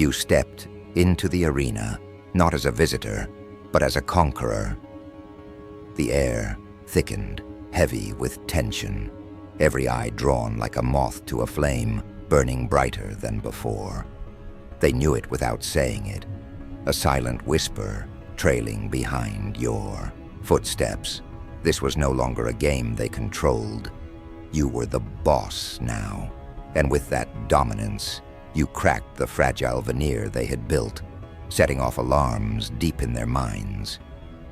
You stepped into the arena, not as a visitor, but as a conqueror. The air thickened, heavy with tension, every eye drawn like a moth to a flame, burning brighter than before. They knew it without saying it, a silent whisper trailing behind your footsteps. This was no longer a game they controlled. You were the boss now, and with that dominance, you cracked the fragile veneer they had built, setting off alarms deep in their minds.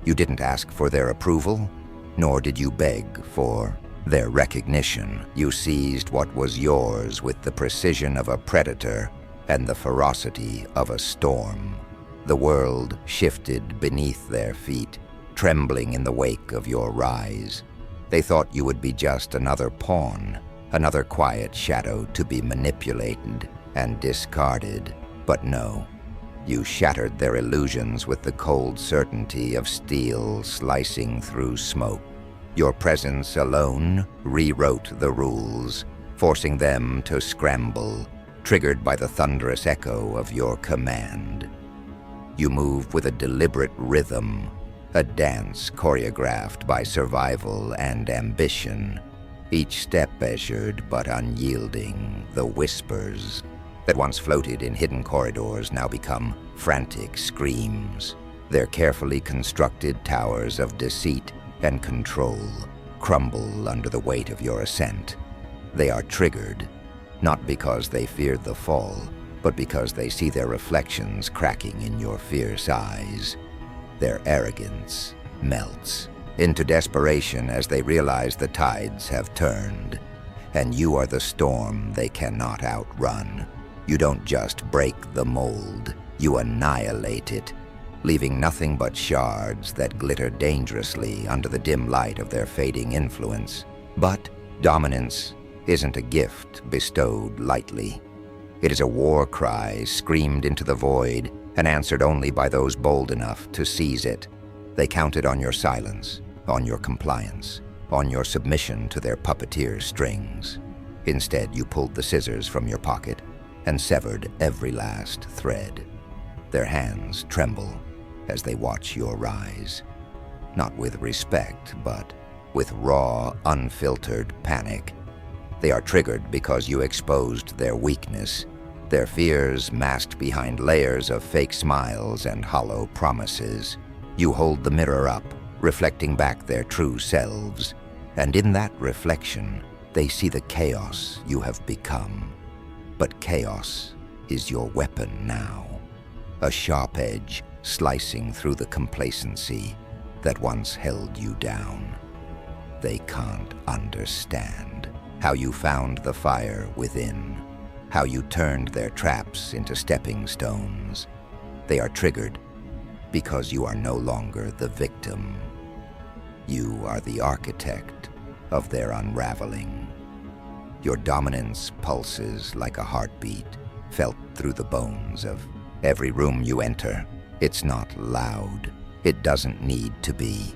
You didn't ask for their approval, nor did you beg for their recognition. You seized what was yours with the precision of a predator and the ferocity of a storm. The world shifted beneath their feet, trembling in the wake of your rise. They thought you would be just another pawn, another quiet shadow to be manipulated and discarded. But no, you shattered their illusions with the cold certainty of steel slicing through smoke. Your presence alone rewrote the rules, forcing them to scramble, triggered by the thunderous echo of your command. You moved with a deliberate rhythm, a dance choreographed by survival and ambition, each step measured but unyielding. The whispers that once floated in hidden corridors now become frantic screams. Their carefully constructed towers of deceit and control crumble under the weight of your ascent. They are triggered, not because they feared the fall, but because they see their reflections cracking in your fierce eyes. Their arrogance melts into desperation as they realize the tides have turned, and you are the storm they cannot outrun. You don't just break the mold, you annihilate it, leaving nothing but shards that glitter dangerously under the dim light of their fading influence. But dominance isn't a gift bestowed lightly. It is a war cry screamed into the void and answered only by those bold enough to seize it. They counted on your silence, on your compliance, on your submission to their puppeteer strings. Instead, you pulled the scissors from your pocket and severed every last thread. Their hands tremble as they watch your rise, not with respect, but with raw, unfiltered panic. They are triggered because you exposed their weakness, their fears masked behind layers of fake smiles and hollow promises. You hold the mirror up, reflecting back their true selves, and in that reflection, they see the chaos you have become. But chaos is your weapon now, a sharp edge slicing through the complacency that once held you down. They can't understand how you found the fire within, how you turned their traps into stepping stones. They are triggered because you are no longer the victim. You are the architect of their unraveling. Your dominance pulses like a heartbeat, felt through the bones of every room you enter. It's not loud. It doesn't need to be.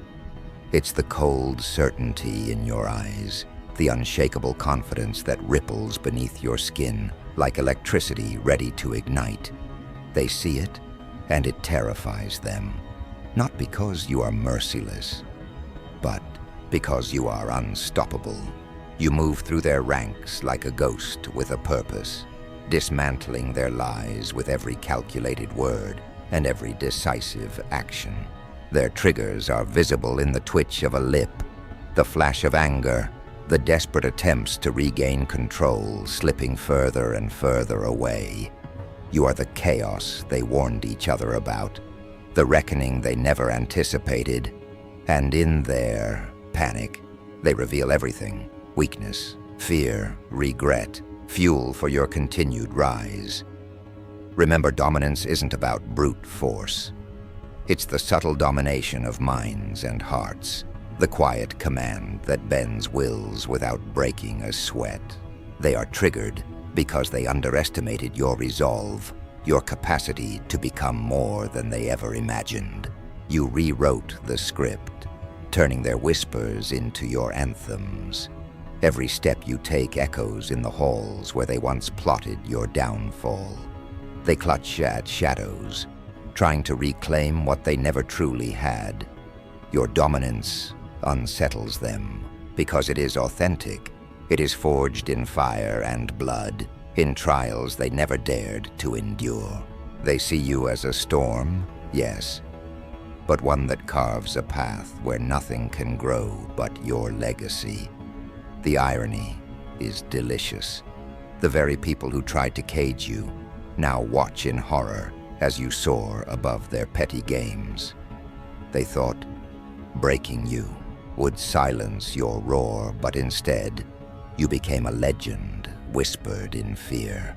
It's the cold certainty in your eyes, the unshakable confidence that ripples beneath your skin like electricity ready to ignite. They see it, and it terrifies them, not because you are merciless, but because you are unstoppable. You move through their ranks like a ghost with a purpose, dismantling their lies with every calculated word and every decisive action. Their triggers are visible in the twitch of a lip, the flash of anger, the desperate attempts to regain control slipping further and further away. You are the chaos they warned each other about, the reckoning they never anticipated, and in their panic, they reveal everything: weakness, fear, regret, fuel for your continued rise. Remember, dominance isn't about brute force. It's the subtle domination of minds and hearts, the quiet command that bends wills without breaking a sweat. They are triggered because they underestimated your resolve, your capacity to become more than they ever imagined. You rewrote the script, turning their whispers into your anthems. Every step you take echoes in the halls where they once plotted your downfall. They clutch at shadows, trying to reclaim what they never truly had. Your dominance unsettles them because it is authentic. It is forged in fire and blood, in trials they never dared to endure. They see you as a storm, yes, but one that carves a path where nothing can grow but your legacy. The irony is delicious. The very people who tried to cage you now watch in horror as you soar above their petty games. They thought breaking you would silence your roar, but instead, you became a legend whispered in fear.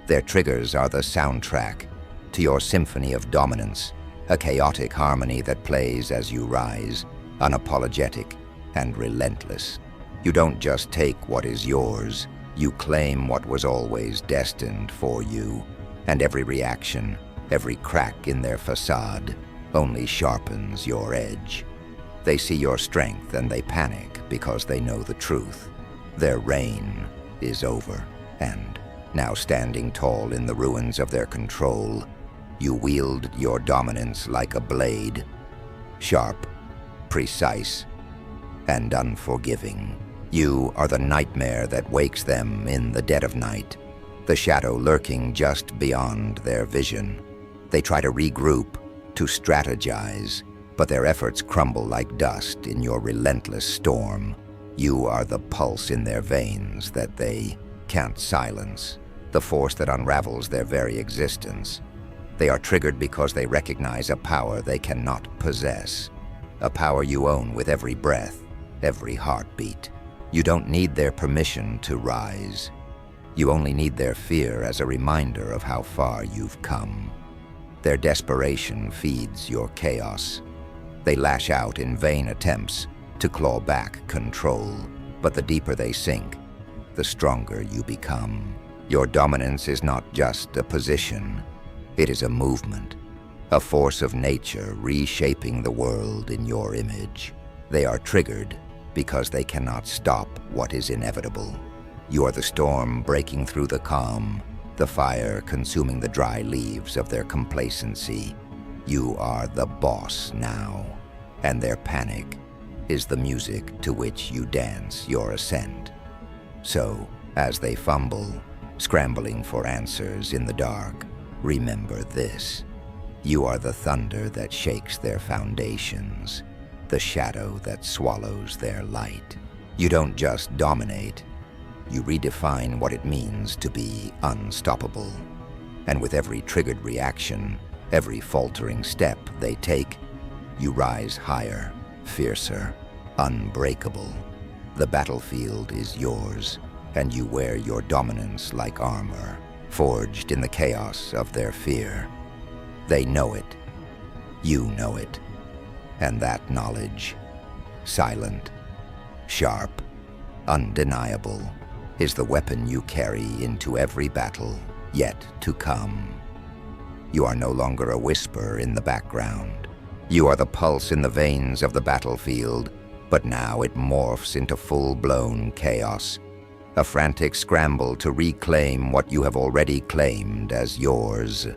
Their triggers are the soundtrack to your symphony of dominance, a chaotic harmony that plays as you rise, unapologetic and relentless. You don't just take what is yours, you claim what was always destined for you, and every reaction, every crack in their facade, only sharpens your edge. They see your strength and they panic because they know the truth. Their reign is over, and now standing tall in the ruins of their control, you wield your dominance like a blade, sharp, precise, and unforgiving. You are the nightmare that wakes them in the dead of night, the shadow lurking just beyond their vision. They try to regroup, to strategize, but their efforts crumble like dust in your relentless storm. You are the pulse in their veins that they can't silence, the force that unravels their very existence. They are triggered because they recognize a power they cannot possess, a power you own with every breath, every heartbeat. You don't need their permission to rise. You only need their fear as a reminder of how far you've come. Their desperation feeds your chaos. They lash out in vain attempts to claw back control, but the deeper they sink, the stronger you become. Your dominance is not just a position, it is a movement, a force of nature reshaping the world in your image. They are triggered because they cannot stop what is inevitable. You are the storm breaking through the calm, the fire consuming the dry leaves of their complacency. You are the boss now, and their panic is the music to which you dance your ascent. So, as they fumble, scrambling for answers in the dark, remember this. You are the thunder that shakes their foundations, the shadow that swallows their light. You don't just dominate, you redefine what it means to be unstoppable. And with every triggered reaction, every faltering step they take, you rise higher, fiercer, unbreakable. The battlefield is yours, and you wear your dominance like armor, forged in the chaos of their fear. They know it. You know it. And that knowledge, silent, sharp, undeniable, is the weapon you carry into every battle yet to come. You are no longer a whisper in the background. You are the pulse in the veins of the battlefield, but now it morphs into full-blown chaos, a frantic scramble to reclaim what you have already claimed as yours.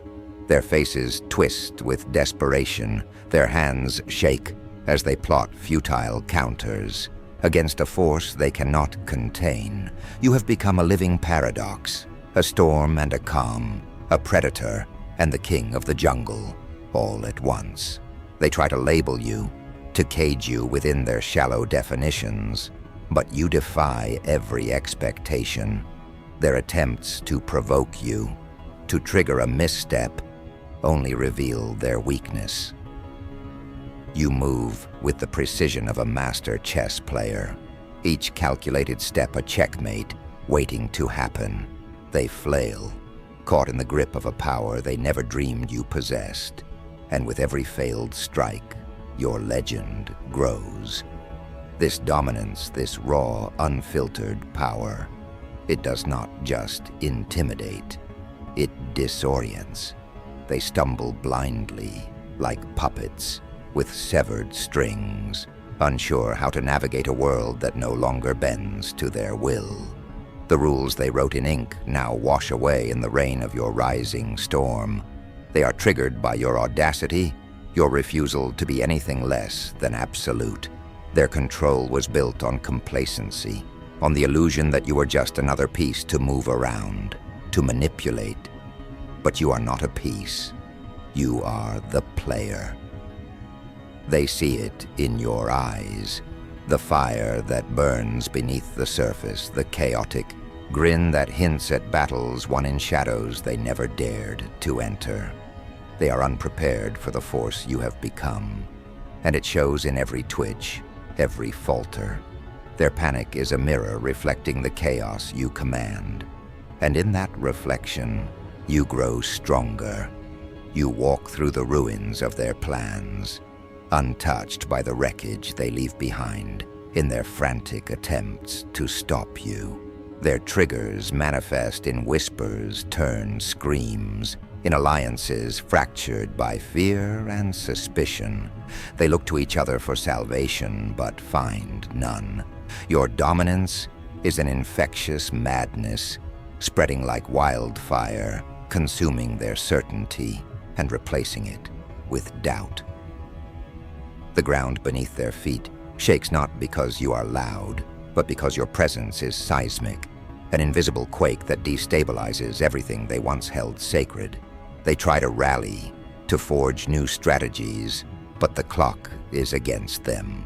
Their faces twist with desperation, their hands shake as they plot futile counters against a force they cannot contain. You have become a living paradox, a storm and a calm, a predator and the king of the jungle, all at once. They try to label you, to cage you within their shallow definitions, but you defy every expectation. Their attempts to provoke you, to trigger a misstep, only reveal their weakness. You move with the precision of a master chess player, each calculated step a checkmate waiting to happen. They flail, caught in the grip of a power they never dreamed you possessed, and with every failed strike, your legend grows. This dominance, this raw, unfiltered power, it does not just intimidate, it disorients. They stumble blindly, like puppets, with severed strings, unsure how to navigate a world that no longer bends to their will. The rules they wrote in ink now wash away in the rain of your rising storm. They are triggered by your audacity, your refusal to be anything less than absolute. Their control was built on complacency, on the illusion that you were just another piece to move around, to manipulate. But you are not a piece. You are the player. They see it in your eyes, the fire that burns beneath the surface, the chaotic grin that hints at battles won in shadows they never dared to enter. They are unprepared for the force you have become, and it shows in every twitch, every falter. Their panic is a mirror reflecting the chaos you command, and in that reflection, you grow stronger. You walk through the ruins of their plans, untouched by the wreckage they leave behind in their frantic attempts to stop you. Their triggers manifest in whispers turned screams, in alliances fractured by fear and suspicion. They look to each other for salvation, but find none. Your dominance is an infectious madness, spreading like wildfire, consuming their certainty and replacing it with doubt. The ground beneath their feet shakes not because you are loud, but because your presence is seismic, an invisible quake that destabilizes everything they once held sacred. They try to rally, to forge new strategies, but the clock is against them.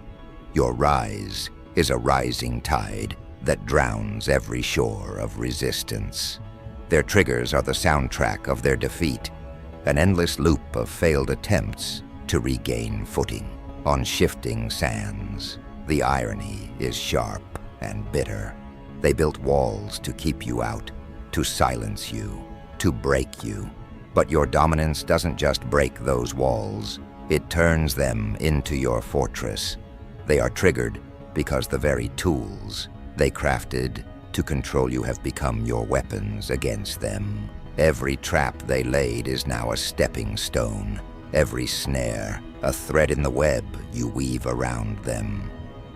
Your rise is a rising tide that drowns every shore of resistance. Their triggers are the soundtrack of their defeat, an endless loop of failed attempts to regain footing. On shifting sands, the irony is sharp and bitter. They built walls to keep you out, to silence you, to break you. But your dominance doesn't just break those walls, it turns them into your fortress. They are triggered because the very tools they crafted to control you have become your weapons against them. Every trap they laid is now a stepping stone, every snare a thread in the web you weave around them.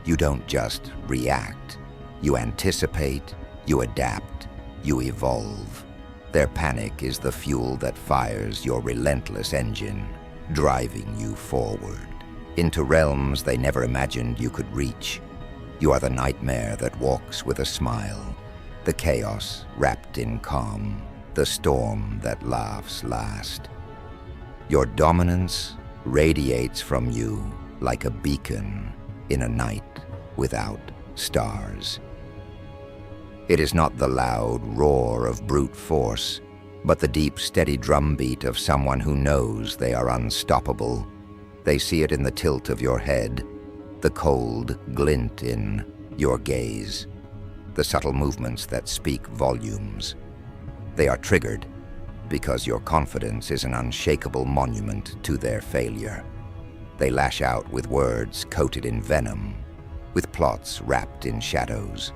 You don't just react. You anticipate, you adapt, you evolve. Their panic is the fuel that fires your relentless engine, driving you forward, into realms they never imagined you could reach. You are the nightmare that walks with a smile, the chaos wrapped in calm, the storm that laughs last. Your dominance radiates from you like a beacon in a night without stars. It is not the loud roar of brute force, but the deep, steady drumbeat of someone who knows they are unstoppable. They see it in the tilt of your head, the cold glint in your gaze, the subtle movements that speak volumes. They are triggered because your confidence is an unshakable monument to their failure. They lash out with words coated in venom, with plots wrapped in shadows.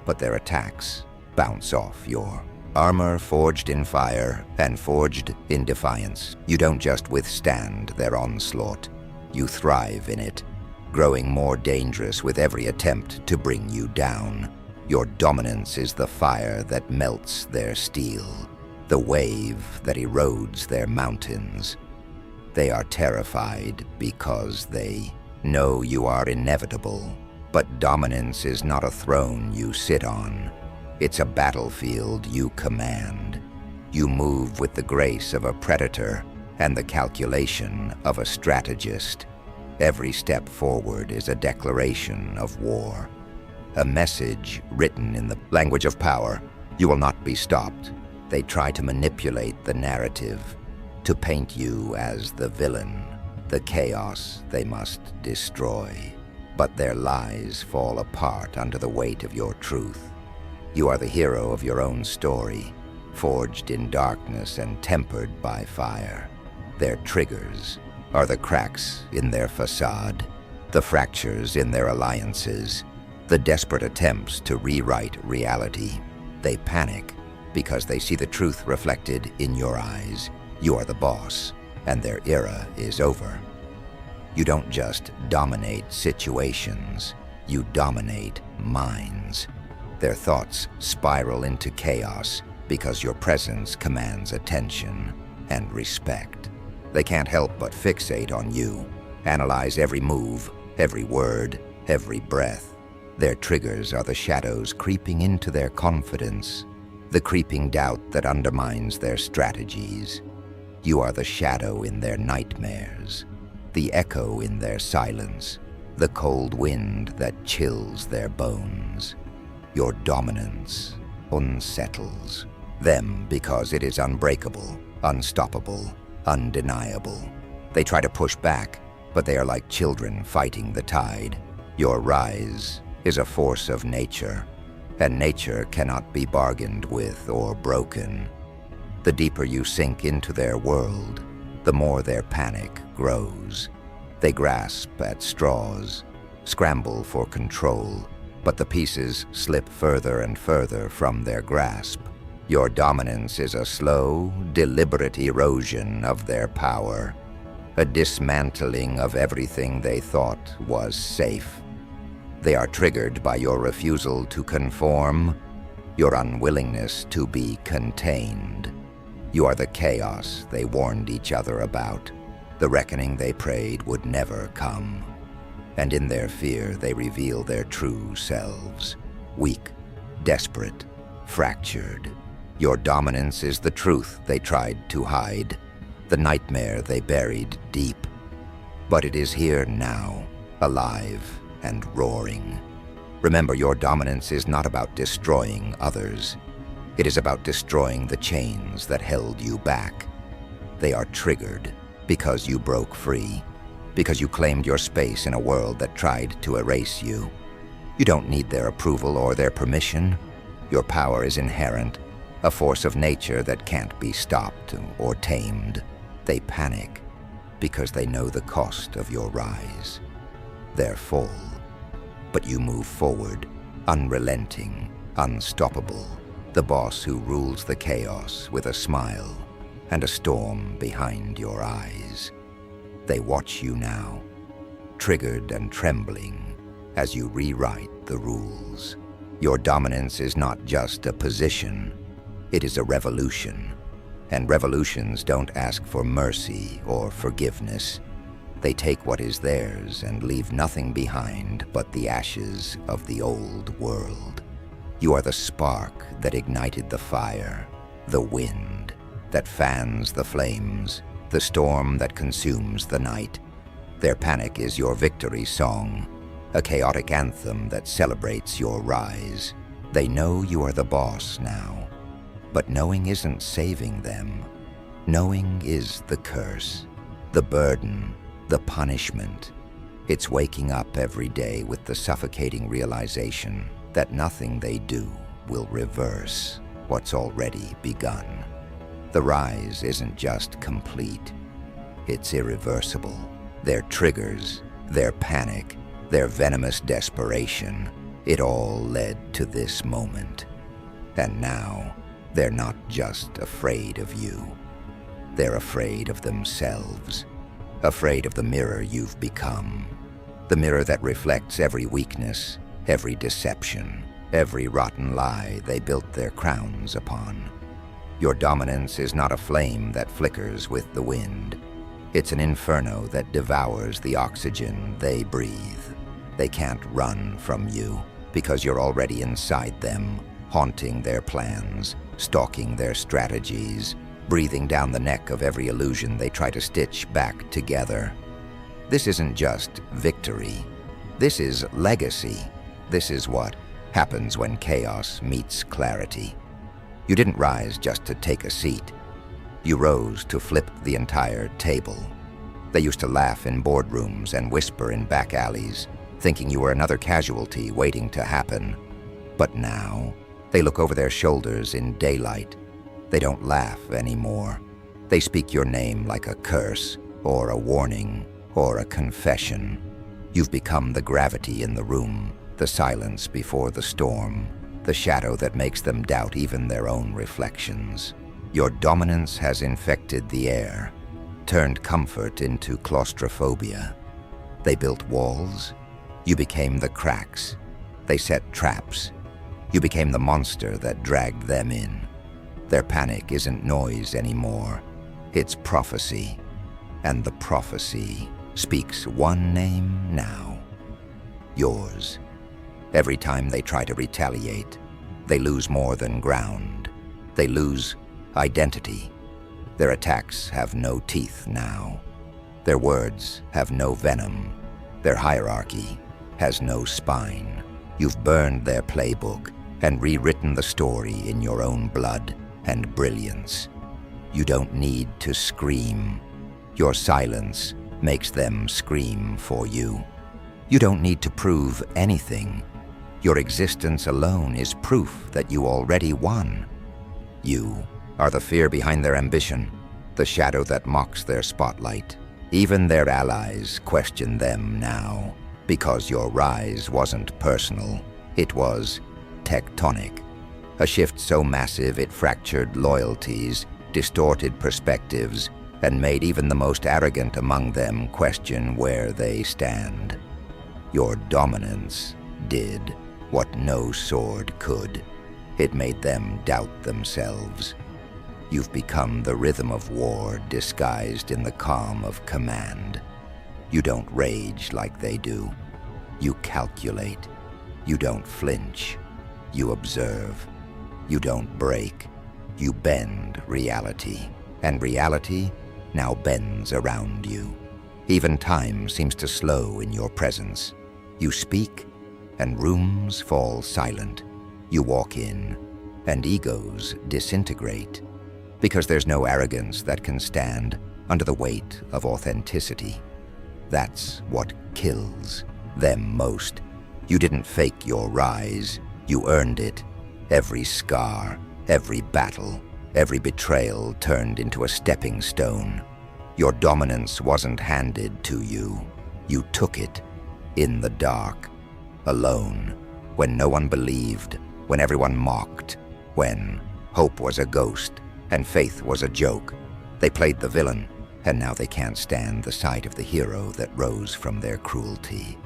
But their attacks bounce off your armor forged in fire and forged in defiance. You don't just withstand their onslaught, you thrive in it, growing more dangerous with every attempt to bring you down. Your dominance is the fire that melts their steel, the wave that erodes their mountains. They are terrified because they know you are inevitable. But dominance is not a throne you sit on. It's a battlefield you command. You move with the grace of a predator and the calculation of a strategist. Every step forward is a declaration of war, a message written in the language of power. You will not be stopped. They try to manipulate the narrative, to paint you as the villain, the chaos they must destroy. But their lies fall apart under the weight of your truth. You are the hero of your own story, forged in darkness and tempered by fire. Their triggers are the cracks in their facade, the fractures in their alliances, the desperate attempts to rewrite reality. They panic because they see the truth reflected in your eyes. You are the boss, and their era is over. You don't just dominate situations, you dominate minds. Their thoughts spiral into chaos because your presence commands attention and respect. They can't help but fixate on you, analyze every move, every word, every breath. Their triggers are the shadows creeping into their confidence, the creeping doubt that undermines their strategies. You are the shadow in their nightmares, the echo in their silence, the cold wind that chills their bones. Your dominance unsettles them because it is unbreakable, unstoppable, undeniable. They try to push back, but they are like children fighting the tide. Your rise is a force of nature, and nature cannot be bargained with or broken. The deeper you sink into their world, the more their panic grows. They grasp at straws, scramble for control, but the pieces slip further and further from their grasp. Your dominance is a slow, deliberate erosion of their power, a dismantling of everything they thought was safe. They are triggered by your refusal to conform, your unwillingness to be contained. You are the chaos they warned each other about, the reckoning they prayed would never come. And in their fear, they reveal their true selves, weak, desperate, fractured. Your dominance is the truth they tried to hide, the nightmare they buried deep. But it is here now, alive and roaring. Remember, your dominance is not about destroying others. It is about destroying the chains that held you back. They are triggered because you broke free, because you claimed your space in a world that tried to erase you. You don't need their approval or their permission. Your power is inherent, a force of nature that can't be stopped or tamed. They panic because they know the cost of your rise, their fall. But you move forward, unrelenting, unstoppable, the boss who rules the chaos with a smile and a storm behind your eyes. They watch you now, triggered and trembling, as you rewrite the rules. Your dominance is not just a position, it is a revolution. And revolutions don't ask for mercy or forgiveness. They take what is theirs and leave nothing behind but the ashes of the old world. You are the spark that ignited the fire, the wind that fans the flames, the storm that consumes the night. Their panic is your victory song, a chaotic anthem that celebrates your rise. They know you are the boss now, but knowing isn't saving them. Knowing is the curse, the burden, the punishment. It's waking up every day with the suffocating realization that nothing they do will reverse what's already begun. The rise isn't just complete, it's irreversible. Their triggers, their panic, their venomous desperation, it all led to this moment. And now, they're not just afraid of you. They're afraid of themselves, afraid of the mirror you've become, the mirror that reflects every weakness, every deception, every rotten lie they built their crowns upon. Your dominance is not a flame that flickers with the wind. It's an inferno that devours the oxygen they breathe. They can't run from you because you're already inside them, haunting their plans, stalking their strategies, breathing down the neck of every illusion they try to stitch back together. This isn't just victory. This is legacy. This is what happens when chaos meets clarity. You didn't rise just to take a seat. You rose to flip the entire table. They used to laugh in boardrooms and whisper in back alleys, thinking you were another casualty waiting to happen. But now, they look over their shoulders in daylight. They don't laugh anymore. They speak your name like a curse, or a warning, or a confession. You've become the gravity in the room, the silence before the storm, the shadow that makes them doubt even their own reflections. Your dominance has infected the air, turned comfort into claustrophobia. They built walls. You became the cracks. They set traps. You became the monster that dragged them in. Their panic isn't noise anymore. It's prophecy. And the prophecy speaks one name now. Yours. Every time they try to retaliate, they lose more than ground. They lose identity. Their attacks have no teeth now. Their words have no venom. Their hierarchy has no spine. You've burned their playbook and rewritten the story in your own blood and brilliance. You don't need to scream. Your silence makes them scream for you. You don't need to prove anything. Your existence alone is proof that you already won. You are the fear behind their ambition, the shadow that mocks their spotlight. Even their allies question them now, because your rise wasn't personal, it was tectonic. A shift so massive it fractured loyalties, distorted perspectives, and made even the most arrogant among them question where they stand. Your dominance did what no sword could. It made them doubt themselves. You've become the rhythm of war disguised in the calm of command. You don't rage like they do. You calculate. You don't flinch. You observe. You don't break. You bend reality. And reality now bends around you. Even time seems to slow in your presence. You speak, and rooms fall silent. You walk in, and egos disintegrate. Because there's no arrogance that can stand under the weight of authenticity. That's what kills them most. You didn't fake your rise. You earned it. Every scar, every battle, every betrayal turned into a stepping stone. Your dominance wasn't handed to you. You took it in the dark, alone, when no one believed, when everyone mocked, when hope was a ghost and faith was a joke. They played the villain, and now they can't stand the sight of the hero that rose from their cruelty.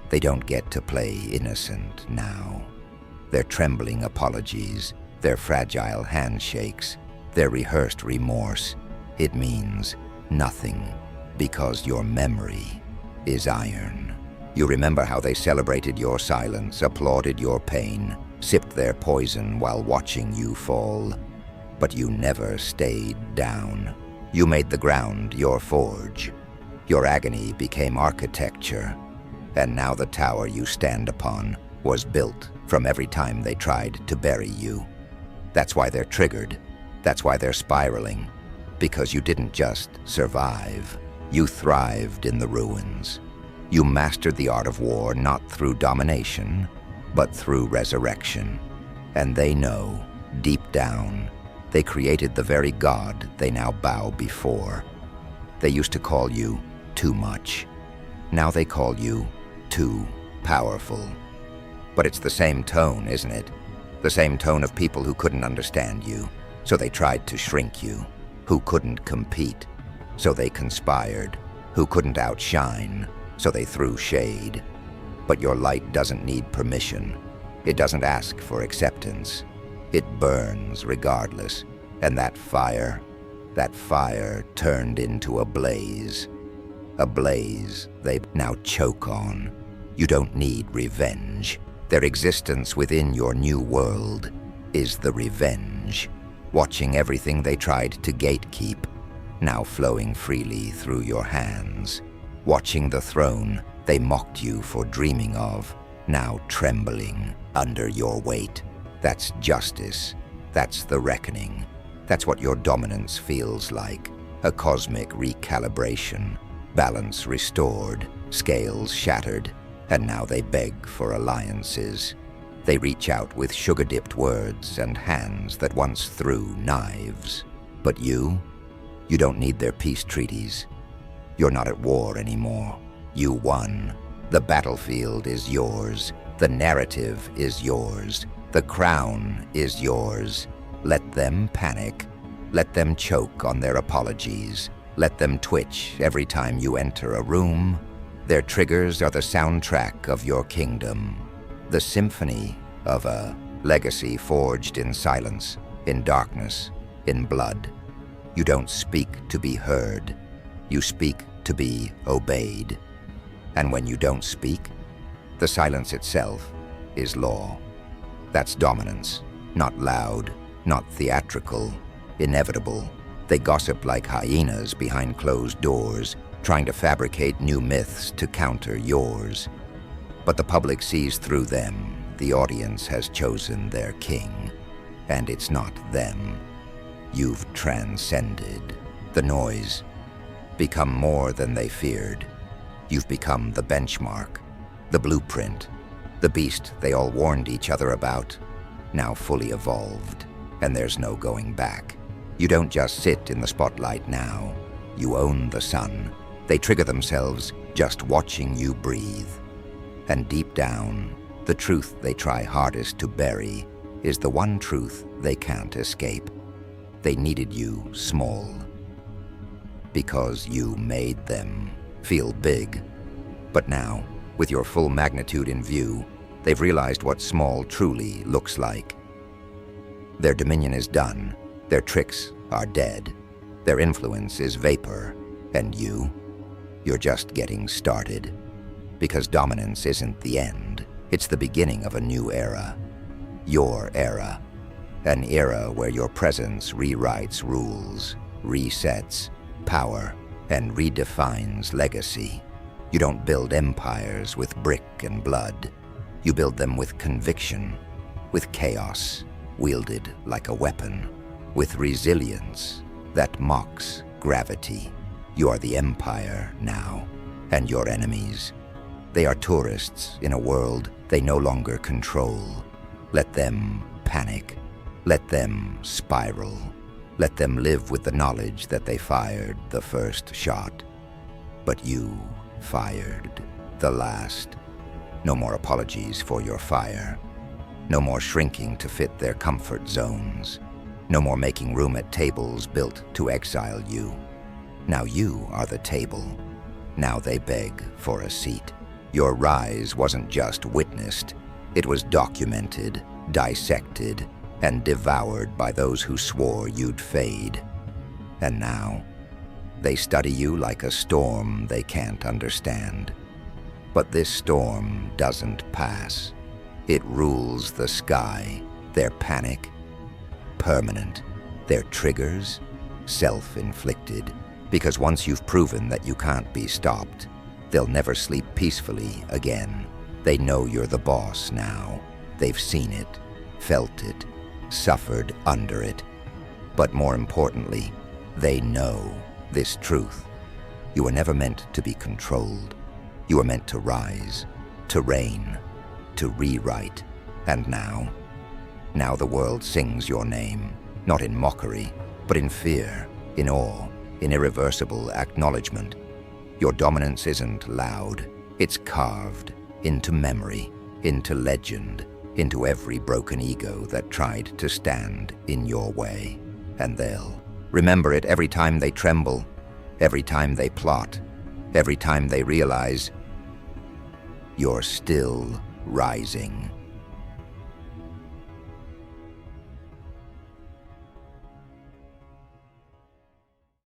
They don't get to play innocent now. Their trembling apologies, their fragile handshakes, their rehearsed remorse, it means nothing, because your memory is iron. You remember how they celebrated your silence, applauded your pain, sipped their poison while watching you fall. But you never stayed down. You made the ground your forge. Your agony became architecture. And now the tower you stand upon was built from every time they tried to bury you. That's why they're triggered. That's why they're spiraling. Because you didn't just survive. You thrived in the ruins. You mastered the art of war not through domination, but through resurrection. And they know, deep down, they created the very God they now bow before. They used to call you too much. Now they call you too powerful. But it's the same tone, isn't it? The same tone of people who couldn't understand you, so they tried to shrink you. Who couldn't compete, so they conspired. Who couldn't outshine, so they threw shade. But your light doesn't need permission. It doesn't ask for acceptance. It burns regardless, and that fire turned into a blaze. A blaze they now choke on. You don't need revenge. Their existence within your new world is the revenge. Watching everything they tried to gatekeep, now flowing freely through your hands. Watching the throne they mocked you for dreaming of, now trembling under your weight. That's justice. That's the reckoning. That's what your dominance feels like. A cosmic recalibration. Balance restored, scales shattered, and now they beg for alliances. They reach out with sugar-dipped words and hands that once threw knives. But you don't need their peace treaties. You're not at war anymore. You won. The battlefield is yours. The narrative is yours. The crown is yours. Let them panic. Let them choke on their apologies. Let them twitch every time you enter a room. Their triggers are the soundtrack of your kingdom. The symphony of a Legacy forged in silence, in darkness, in blood. You don't speak to be heard. You speak to be obeyed. And when you don't speak, the silence itself is law. That's dominance, not loud, not theatrical, inevitable. They gossip like hyenas behind closed doors, trying to fabricate new myths to counter yours. But the public sees through them. The audience has chosen their king, and it's not them. You've transcended the noise, become more than they feared. You've become the benchmark, the blueprint, the beast they all warned each other about, now fully evolved, and there's no going back. You don't just sit in the spotlight now, you own the sun. They trigger themselves just watching you breathe. And deep down, the truth they try hardest to bury is the one truth they can't escape. They needed you small, because you made them feel big. But now, with your full magnitude in view, they've realized what small truly looks like. Their dominion is done, their tricks are dead, their influence is vapor, and you're just getting started. Because dominance isn't the end, it's the beginning of a new era. Your era. An era where your presence rewrites rules, resets power, and redefines legacy. You don't build empires with brick and blood. You build them with conviction, with chaos wielded like a weapon, with resilience that mocks gravity. You are the empire now, and your enemies, they are tourists in a world they no longer control. Let them panic. Let them spiral. Let them live with the knowledge that they fired the first shot. But you fired the last. No more apologies for your fire. No more shrinking to fit their comfort zones. No more making room at tables built to exile you. Now you are the table. Now they beg for a seat. Your rise wasn't just witnessed. It was documented, dissected, and devoured by those who swore you'd fade. And now, they study you like a storm they can't understand. But this storm doesn't pass. It rules the sky. Their panic, permanent. Their triggers, self-inflicted. Because once you've proven that you can't be stopped, they'll never sleep peacefully again. They know you're the boss now. They've seen it, felt it, suffered under it. But more importantly, they know this truth. You were never meant to be controlled. You were meant to rise, to reign, to rewrite. And now the world sings your name, not in mockery, but in fear, in awe, in irreversible acknowledgement. Your dominance isn't loud, it's carved into memory, into legend, into every broken ego that tried to stand in your way. And they'll remember it every time they tremble, every time they plot, every time they realize you're still rising.